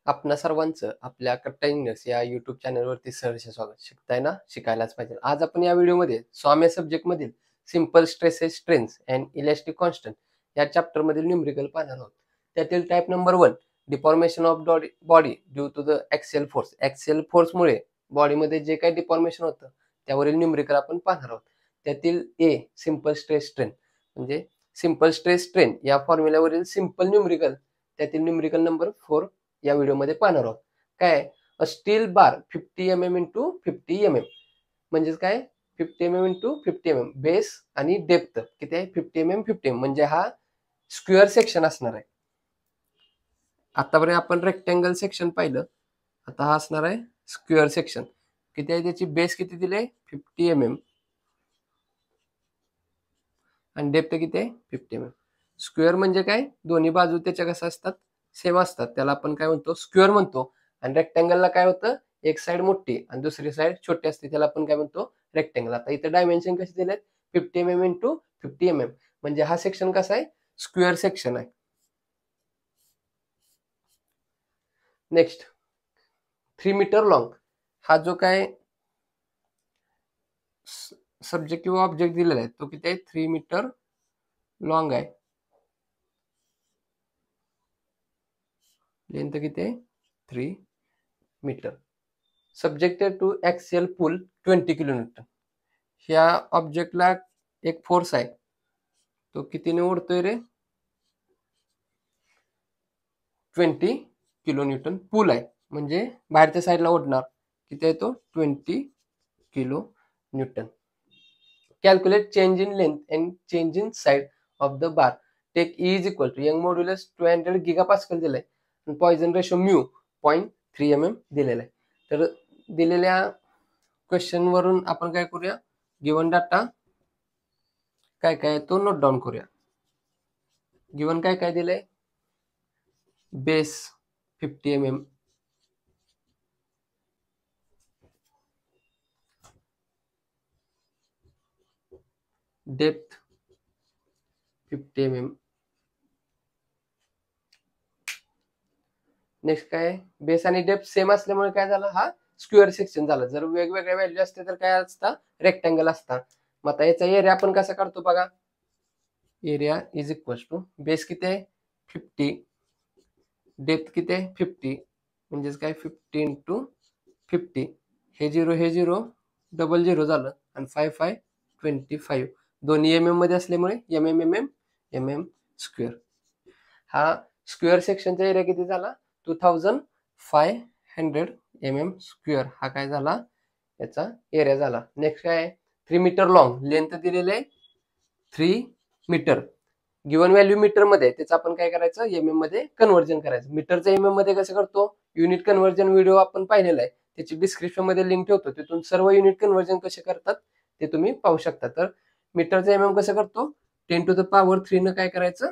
आपणा सर्वांचं आपल्या कट्टा इंजिनियर्स या युट्यूब चॅनलवरती सहर्ष स्वागत. शिकताय ना, शिकायलाच पाहिजे. आज आपण या व्हिडिओमध्ये स्वाम्य सब्जेक्ट मधील simple stresses strains and elastic constant या चॅप्टर मधील न्यूमेरिकल पाहणार आहोत. त्यातील type number 1 deformation of body due to the axial force. Axial फोर्समुळे बॉडीमध्ये जे काही डिफॉर्मेशन होतं त्यावरील न्यूमेरिकल आपण पाहणार आहोत. त्यातील ए सिंपल स्ट्रेस स्ट्रेन म्हणजे सिंपल स्ट्रेस स्ट्रेन या फॉर्म्युल्यावरील सिंपल न्यूमेरिकल त्यातील न्यूमेरिकल नंबर 4 या व्हिडिओमध्ये पाहणार आहोत. काय a steel bar 50 mm into 50 mm म्हणजेच काय 50 mm इंटू 50 mm बेस आणि डेप्थ किती आहे 50 mm 50 mm म्हणजे हा स्क्वेअर सेक्शन असणार आहे. आतापर्यंत आपण रेक्टँगल सेक्शन पाहिलं, आता हा असणार आहे स्क्वेअर सेक्शन. किती आहे त्याची बेस किती दिले 50 mm आणि डेप्थ किती आहे 50 mm. स्क्वेअर म्हणजे काय दोन्ही बाजू त्याच्या कसं असतात सेम असतात, त्याला आपण काय म्हणतो स्क्वेअर म्हणतो. आणि रेक्टँगलला काय होतं एक साइड मोठी आणि दुसरी साइड छोटी असते, त्याला आपण काय म्हणतो रेक्टँगल. आता इथे डायमेन्शन कसे दिलेत 50 mm इंटू 50 mm म्हणजे हा सेक्शन कसा आहे स्क्वेअर सेक्शन आहे. नेक्स्ट 3 मीटर लॉंग हा जो काय सब्जेक्ट किंवा ऑब्जेक्ट दिलेला आहे तो किती आहे 3 मीटर लॉंग आहे. लेंथ किती आहे 3 metre. Subjected to axial pull 20 kilonewton. ह्या ऑब्जेक्टला एक फोर्स आहे, तो कितीने ओढतोय रे 20 किलोन्यूटन. पुल आहे म्हणजे बाहेरच्या साईडला ओढणार, किती आहे तो 20 kilo newton. Calculate change in length and change in side of the bar. Take E is equal to Young modulus 200 gigapascal दिलाय आणि पॉइझन रेशो म्यू 0.3 mm दिलेला आहे. तर दिलेल्या क्वेश्चन वरून आपण काय करूया, गिवन डाटा काय काय तो नोट डाऊन करूया. गिवन काय काय दिलंय base 50 mm, depth 50 mm. Next काय बेस आणि डेप्थ सेम असल्यामुळे काय झालं हा स्क्वेअर सेक्शन झालं. जर वेगवेगळ्या व्हॅल्यू असते तर काय असता रेक्टँगल असता. मग आता याचा एरिया आपण कसा काढतो बघा, area is equal to base किती आहे 50, डेप्थ किती आहे 50 म्हणजेच काय 50 इंटू 50. हे झिरो डबल झिरो झालं आणि 5 5 25 दोन्ही mm मध्ये असल्यामुळे mm स्क्वेअर. हा स्क्वेअर सेक्शनचा एरिया किती झाला 2500 mm स्क्वेअर. हा काय झाला याचा एरिया झाला. नेक्स्ट काय 3 मीटर लॉंग, लेंथ दिलेले 3 मीटर. गिवन व्हॅल्यू मीटर मध्ये त्याचं आपण काय करायचं mm मध्ये कन्व्हर्जन करायचं. मीटरचं mm मध्ये कसं करतो युनिट कन्व्हर्जन व्हिडिओ आपण पाहिलेला आहे, त्याची डिस्क्रिप्शन मध्ये लिंक ठेवतो, तिथून सर्व युनिट कन्व्हर्जन कसे करतात ते तुम्ही पाहू शकता. तर मीटरचं mm कसं करतो 10 to the power 3 न काय करायचं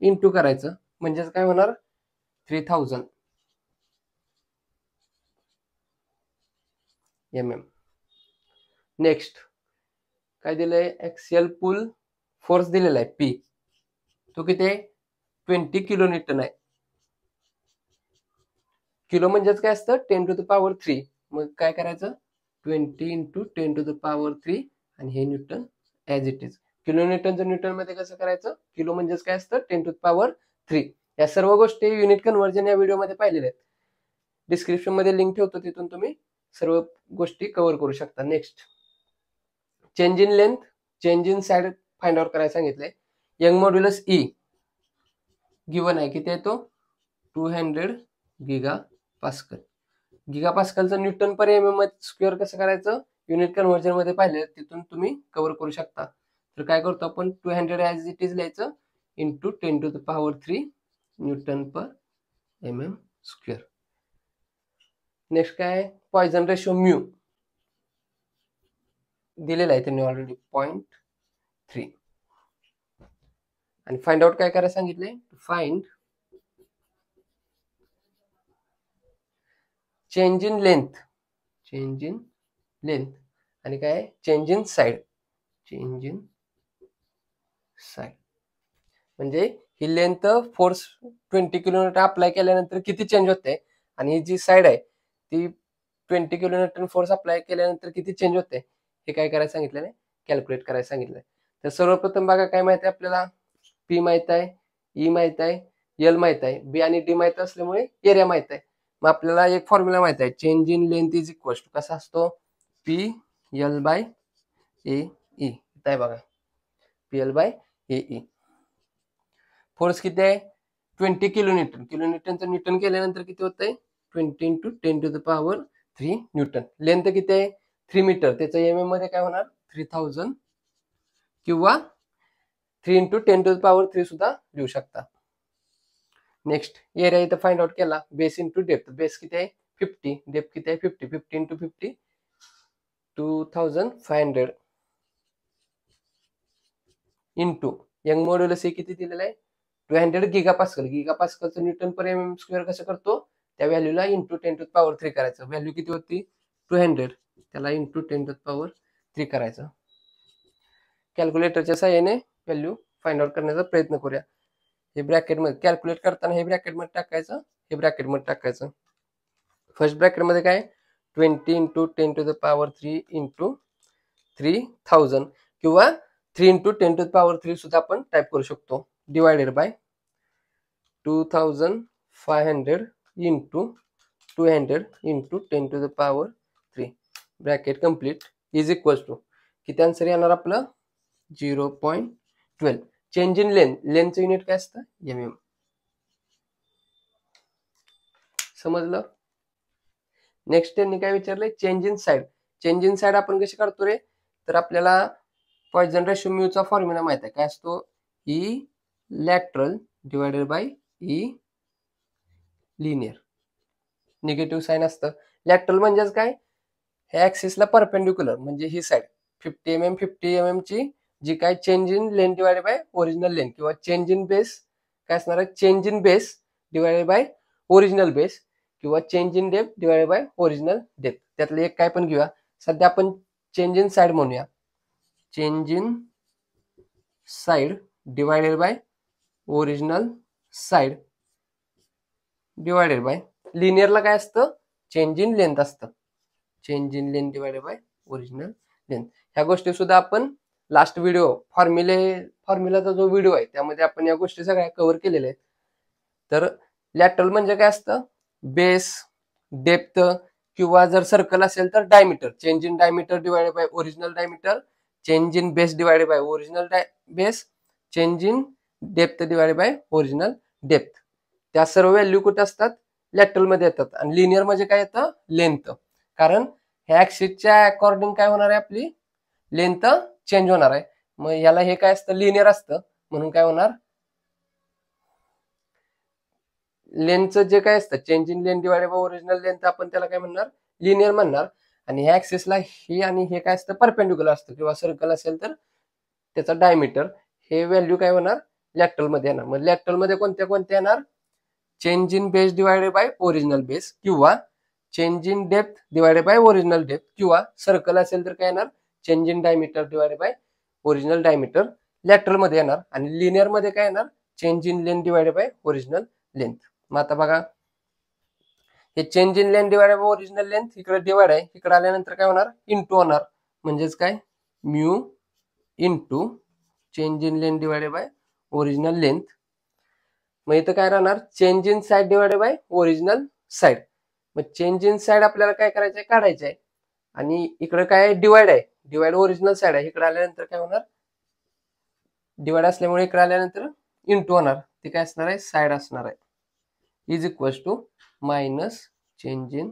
इंटू करायचं म्हणजेच काय होणार 3000 mm. नेक्स्ट काय दिलंय ॲक्सियल पुल फोर्स दिलेला आहे पी, तो किती आहे 20 किलो न्यूटन आहे. किलो म्हणजेच काय असतं 10 to the power 3. मग काय करायचं 20 इंटू 10 to the power 3 आणि हे newton as it is. Kilo न्यूटनचं न्यूटन मध्ये कसं करायचं, किलो म्हणजेच काय असतं 10 to the power 3. या सर्व गोष्टी युनिट कन्व्हर्जन या व्हिडिओमध्ये पाहिलेल्या आहेत, डिस्क्रिप्शन मध्ये लिंक ठेवतो, तिथून तुम्ही सर्व गोष्टी कव्हर करू शकता. Next change in length change in side find out करायला सांगितलंय. यंग मॉड्युलस ई गिवन आहे, किती आहे तो 200 गिगा पास्कल. गिगा पास्कलचं न्यूटन पर mm स्क्वेअर कसं करायचं युनिट कन्व्हर्जन मध्ये पाहिलं, तिथून तुम्ही कव्हर करू शकता. तर काय करतो आपण 200 ॲज इट इज लिहायचं into 10 to the power 3 Newton per mm square. Next काय पॉइझन रेशो म्यू दिलेला आहे त्यांनी ऑलरेडी 0.3. आणि फाइंड आउट काय करायला सांगितलंय फाइंड चेंज इन लेंथ आणि काय चेंज इन साइड म्हणजे ही लेंथ फोर्स 20 किलोमीटर अप्लाय केल्यानंतर किती चेंज होते आणि जी साईड आहे ती 20 किलोन्यूटन फोर्स अप्लाय केल्यानंतर किती चेंज होते हे काय करायला सांगितलं आहे, कॅल्क्युलेट करायला सांगितलंय. तर सर्वप्रथम बघा काय माहिती आहे आपल्याला, पी माहित आहे, ई माहित आहे, एल माहित आहे, बी आणि डी माहित असल्यामुळे एरिया माहित आहे. मग आपल्याला एक फॉर्म्युला माहित आहे, change in length is equal to कसा असतो, P L by A E. आहे बघा, P L by A E. Force किती आहे 20 किलोन्यूटन. किलोन्यूटनचं न्यूटन केल्यानंतर किती होतंय 20 into 10 to the power 3 newton. Length किती आहे 3 मीटर, त्याचं एम मध्ये काय होणार 3000 किंवा 3 इंटू 10 टू द पॉवर 3 सुद्धा लिहू शकता. नेक्स्ट एरिया इथं फाइंड आउट केला, बेस इंटू डेप्थ. बेस किती आहे 50, डेप्थ किती आहे 50, 50 इंटू 50 2500 इंटू यंग मॉड्युलस हे किती दिलेलं आहे 200 गिगापास्कल. गिगापास्कलचं न्यूटन पर एम स्क्वेअर कसं करतो, त्या व्हॅल्यूला इंटू 10 टू द पॉवर 3 करायचं. व्हॅल्यू किती होती 200, त्याला इंटू 10 टू द पॉवर 3 करायचं. कॅल्क्युलेटरच्या साहाय्याने व्हॅल्यू फाइंड आउट करण्याचा प्रयत्न करूया. हे ब्रॅकेटमध्ये कॅल्क्युलेट करताना हे ब्रॅकेटमध्ये टाकायचं, हे ब्रॅकेटमध्ये टाकायचं. फर्स्ट ब्रॅकेटमध्ये काय 20 into 10 to the power 3 into 3000 किंवा 3 इंटू 10 टू द पॉवर 3 सुद्धा आपण टाईप करू शकतो. Divided by 2500 into 200 into 10 to the power 3 bracket complete is equal to किती आन्सर येणार आपलं 0.12. चेंज इन लेंथ, लेंथचं युनिट काय असतं एम. समजलं. नेक्स्ट त्यांनी काय विचारलंय change in side. Change in side आपण कशी काढतो रे, तर आपल्याला पॉइसन रेशो म्यूचा फॉर्म्युला माहित आहे, काय असतो e lateral divided by e linear. Negative sign असतं. लॅटरल म्हणजेच काय, हे ऍक्सिसला परपेंडिक्युलर म्हणजे ही साइड 50 mm 50 mm ची जी काय change in length divided by original length किंवा चेंज इन बेस काय असणार आहे change in base divided by original base किंवा change in depth divided by original depth. त्यातलं एक काय पण घेऊया. सध्या आपण चेंज इन साइड म्हणूया, change in side divided by original side divided by लिनियरला काय असतं चेंज इन लेंथ असतं, change in length divided by original length. ह्या गोष्टी सुद्धा आपण लास्ट व्हिडिओ फॉर्म्युलाचा जो व्हिडिओ आहे त्यामध्ये आपण या गोष्टी सगळ्या कव्हर केलेल्या आहेत. तर लॅटरल म्हणजे काय असतं बेस डेप्थ किंवा जर सर्कल असेल तर diameter, change in diameter divided by original diameter, change in base divided by original base, change in depth divided by original depth. त्या सर्व व्हॅल्यू कुठे असतात लॅटरल मध्ये येतात. आणि लिनियर म्हणजे काय येतं लेंथ, कारण ह्या ऍक्सिसच्या अकॉर्डिंग काय होणार आहे आपली लेंथ चेंज होणार आहे. मग याला हे काय असतं लिनियर असतं, म्हणून काय होणार लेंथचं जे काय असतं change in length divided by original length आपण त्याला काय म्हणणार लिनियर म्हणणार. आणि ह्या ऍक्सिसला हे आणि हे काय असतं परपेंडिक्युलर असतं किंवा सर्कल असेल तर त्याचा डायमीटर हे व्हॅल्यू काय होणार लॅटरल मध्ये येणार. मग लॅटरल मध्ये कोणत्या कोणत्या येणार change in base divided by original base किंवा change in depth divided by original depth किंवा सर्कल असेल तर काय येणार change in diameter divided by original diameter lateral मध्ये येणार. आणि लिनियर मध्ये काय येणार change in length divided by original length. मग आता बघा हे change in length divided by original length इकडे डिवाइड आहे, इकडे आल्यानंतर काय होणार इंटू होणार, म्हणजेच काय mu into change in length divided by original length. मग इथं काय राहणार change in side divided by original side. मग चेंज इन साइड आपल्याला काय करायचं आहे काढायचं आहे, आणि इकडे काय डिवाइड आहे, डिवाइड ओरिजिनल साइड आहे, इकडे आल्यानंतर काय होणार डिवाइड असल्यामुळे इकडे आल्यानंतर इंटू होणार, ते काय असणार आहे साइड असणार आहे is equal to minus change in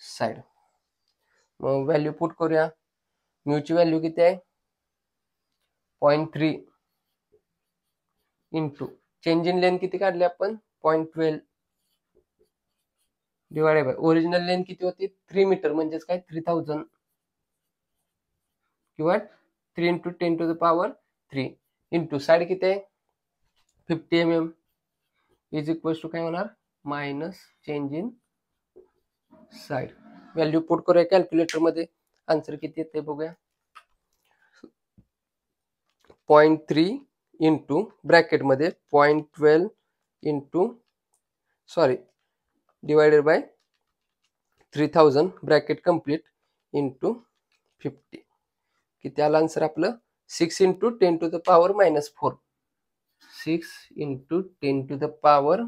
side. मग व्हॅल्यू पुट करूया. म्यूची व्हॅल्यू किती आहे 0.3 इंटू चेंज इन लेंथ किती काढली आपण 0.12 डिवायडेड बाय ओरिजिनल लेंथ किती होती 3 मीटर म्हणजेच काय 3000 किंवा 3 into 10 to the power 3 into side किती आहे 50 mm इज इक्वल टू काय होणार minus change in side. Value put करूया कॅल्क्युलेटर मध्ये, आन्सर किती येते बघूया 0.3 इंटू ब्रॅकेट मध्ये 0.12 into sorry divided by 3000 bracket complete into 50. किती आलं आन्सर आपलं? 6 into 10 to the power -4. 6 into 10 to the power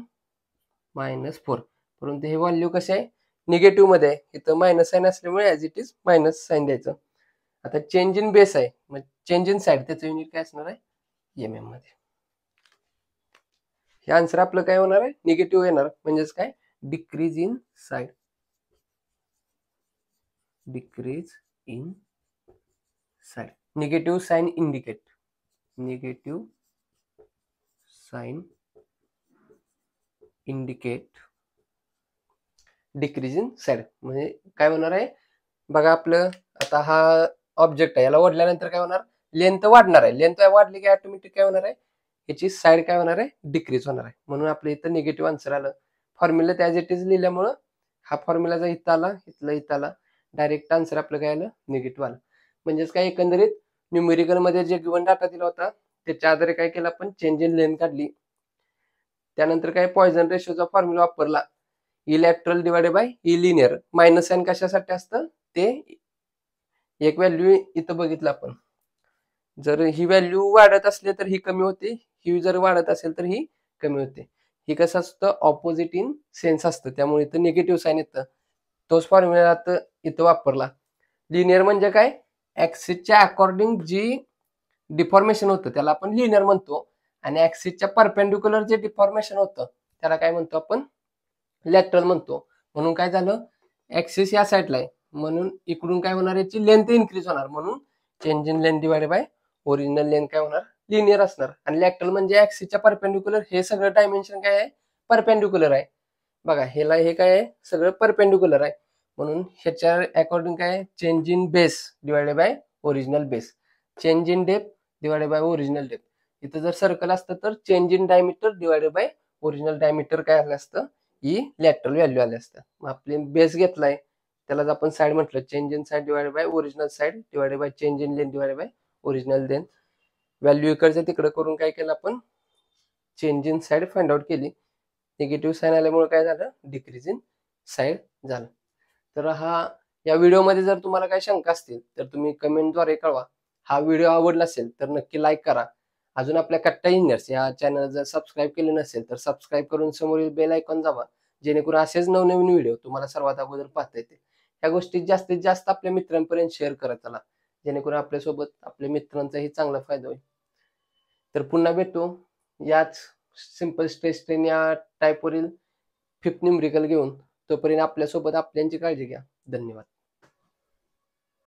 -4. परंतु हे व्हॅल्यू कसे आहे? निगेटिव्ह मध्ये आहे. इथं मायनस साईन असल्यामुळे as it is minus sign द्यायचं. आता चेंज इन बेस आहे, मग चेंज इन साईड त्याचं युनिट काय असणार आहे? एमएम मध्ये. हे आन्सर आपलं काय होणार आहे? निगेटिव्ह येणार. म्हणजेच काय? Decrease in side. Decrease in side. Negative sign indicate. Negative sign indicate decrease in side. म्हणजे काय होणार आहे बघा, आपलं आता हा ऑब्जेक्ट आहे, याला ओढल्यानंतर काय होणार? लेंथ वाढणार आहे. लेंथ वाढली की ऑटोमॅटिक काय होणार आहे? याची साईड काय होणार आहे? डिक्रीज होणार आहे. म्हणून आपलं इथं निगेटिव्ह आन्सर आलं. फॉर्म्युला ॲज इट इज लिहिल्यामुळं हा फॉर्म्युलाचा इथं आला, इथं आला. डायरेक्ट आन्सर आपलं काय आलं? निगेटिव्ह आलं. म्हणजेच काय, एकंदरीत न्यूमेरिकल मध्ये जे गिवन डाटा दिला होता त्याच्या आधारे काय केलं आपण? चेंज इन लेंथ काढली. त्यानंतर काय? पॉइझन रेशोचा फॉर्म्युला वापरला. इलॅटरल डिवायडेड बाय इलिनियर. मायनस साईन कशासाठी असतं? ते एक व्हॅल्यू इथं बघितलं आपण. जर ही व्हॅल्यू वाढत असली तर ही कमी होते, ही जर वाढत असेल तर ही कमी होते. ही कसं असतं? ऑपोजिट इन सेन्स असतं, त्यामुळे इथं निगेटिव्ह साईन येतं. तोच फॉर्म्युला इथं वापरला. लिनियर म्हणजे काय? ऍक्सिसच्या अकॉर्डिंग जी डिफॉर्मेशन होतं त्याला आपण लिनियर म्हणतो, आणि ऍक्सिसच्या परपेंडिक्युलर जे डिफॉर्मेशन होतं त्याला काय म्हणतो आपण? लॅटरल म्हणतो. म्हणून काय झालं? ऍक्सिस या साईडला आहे, म्हणून इकडून काय होणार? याची लेंथ इन्क्रीज होणार. म्हणून change in length divided by original length काय होणार? लिनियर असणार. आणि लॅटरल म्हणजे ऍक्सिसच्या परपेंडिक्युलर. हे सगळं डायमेन्शन काय आहे? परपेंडिक्युलर आहे. बघा ह्याला हे काय आहे? सगळं परपेंडिक्युलर आहे. म्हणून ह्याच्या अकॉर्डिंग काय आहे? Change in base divided by original base. Change in depth divided by original depth. इथं जर सर्कल असतं तर change in diameter divided by original diameter काय आलं असतं? ही लॅटरल व्हॅल्यू आली असतं. मग आपले बेस घेतलाय त्यालाच आपण साईड म्हटलं. Change in side divided by original side divided by change in length divided by original length. Value इकडच्या तिकडे करून काय केलं आपण? Change in side find out केली. निगेटिव्ह साईन आल्यामुळे काय झालं? डिक्रीज इन साईड झालं. तर या व्हिडिओमध्ये जर तुम्हाला काही शंका असतील तर तुम्ही कमेंटद्वारे कळवा. हा व्हिडिओ आवडला असेल तर नक्की लाईक करा. अजून आपल्या कट्टा इंजिनियर्स या चॅनल जर सबस्क्राईब केले नसेल तर सबस्क्राईब करून समोरील बेल आयकॉन दाबा, जेणेकरून असेच नवनवीन व्हिडिओ तुम्हाला सर्वात अगोदर पाहता येते. या गोष्टी जास्तीत जास्त आपल्या मित्रांपर्यंत शेअर करत चला, जेणेकरून आपल्यासोबत आपल्या मित्रांचाही चांगला फायदा होईल. तर पुन्हा भेटू याच सिंपल स्ट्रेस स्ट्रेन या टाईपवरील 5th न्यूमेरिकल घेऊन. तोपर्यंत आपल्यासोबत आपल्यांची काळजी घ्या. धन्यवाद.